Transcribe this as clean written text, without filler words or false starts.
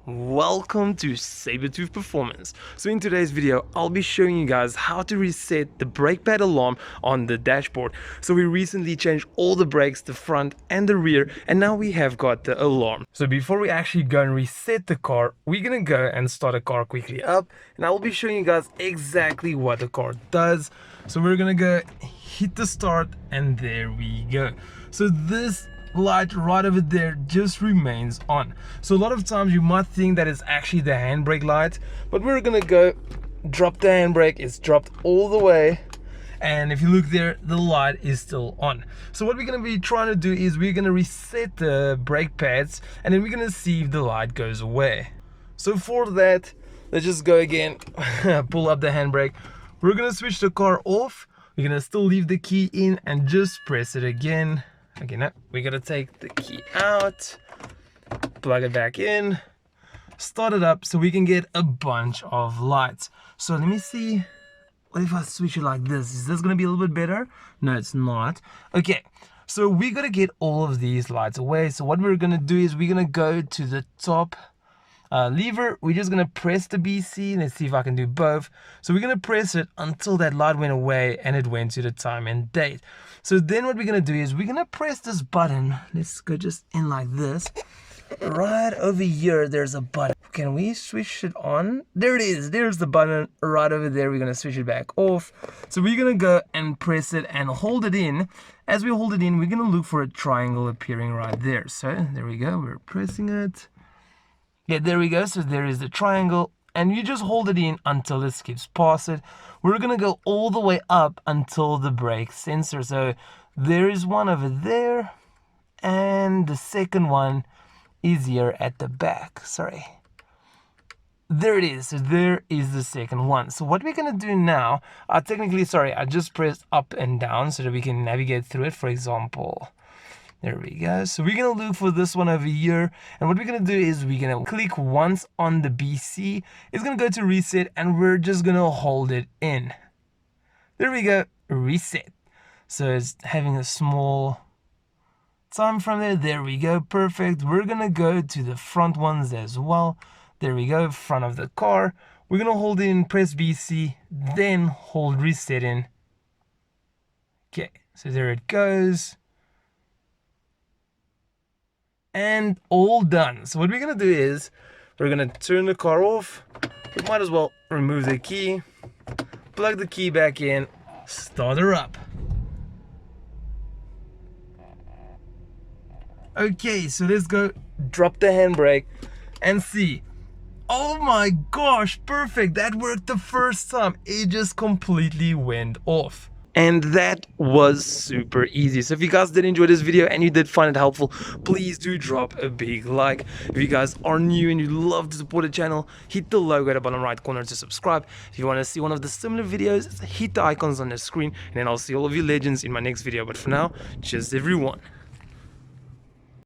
Welcome to Sabertooth Performance. So in today's video, I'll be showing you guys how to reset the brake pad alarm on the dashboard. So we recently changed all the brakes, the front and the rear, and now we have got the alarm. So before we actually go and reset the car, we're gonna go and start the car quickly up, and I will be showing you guys exactly what the car does. So we're gonna go hit the start, and there we go. So this light right over there just remains on. So a lot of times you might think that it's actually the handbrake light, but we're gonna go drop the handbrake. It's dropped all the way, and if you look there, the light is still on. So what we're gonna be trying to do is we're gonna reset the brake pads, and then we're gonna see if the light goes away. So for that, let's just go again. Pull up the handbrake. We're gonna switch the car off. We're gonna still leave the key in and just press it again. Okay, now we gotta take the key out, plug it back in, start it up so we can get a bunch of lights. So let me see, what if I switch it like this? Is this gonna be a little bit better? No, it's not. Okay, so we gotta get all of these lights away. So what we're gonna do is we're gonna go to the top lever. We're just gonna press the BC. Let's see if I can do both. So we're gonna press it until that light went away and it went to the time and date. So then what we're gonna do is we're gonna press this button. Let's go just in like this. Right over here, there's a button. Can we switch it on? There it is. There's the button right over there. We're gonna switch it back off. So we're gonna go and press it and hold it in. As we hold it in, we're gonna look for a triangle appearing right there. So there we go. We're pressing it. Yeah, there we go. So there is the triangle, and you just hold it in until it skips past it. We're gonna go all the way up until the brake sensor. So there is one over there, and the second one is here at the back. Sorry, there it is. So there is the second one. So what we're gonna do now, I just pressed up and down so that we can navigate through it. For example, there we go. So we're gonna look for this one over here, and what we're gonna do is we're gonna click once on the BC. It's gonna go to reset, and we're just gonna hold it in. There we go, reset. So it's having a small time from there. There we go, perfect. We're gonna go to the front ones as well. There we go, front of the car. We're gonna hold it in, press BC, then hold reset in. Okay, so there it goes. And all done. So what we're gonna do is we're gonna turn the car off. We might as well remove the key, plug the key back in, start her up. Okay, so let's go drop the handbrake and see. Oh my gosh, perfect. That worked the first time. It just completely went off. And that was super easy. So if you guys did enjoy this video and you did find it helpful, please do drop a big like. If you guys are new and you love to support the channel, hit the logo at the bottom right corner to subscribe. If you want to see one of the similar videos, hit the icons on the screen, and then I'll see all of you legends in my next video. But for now, cheers everyone.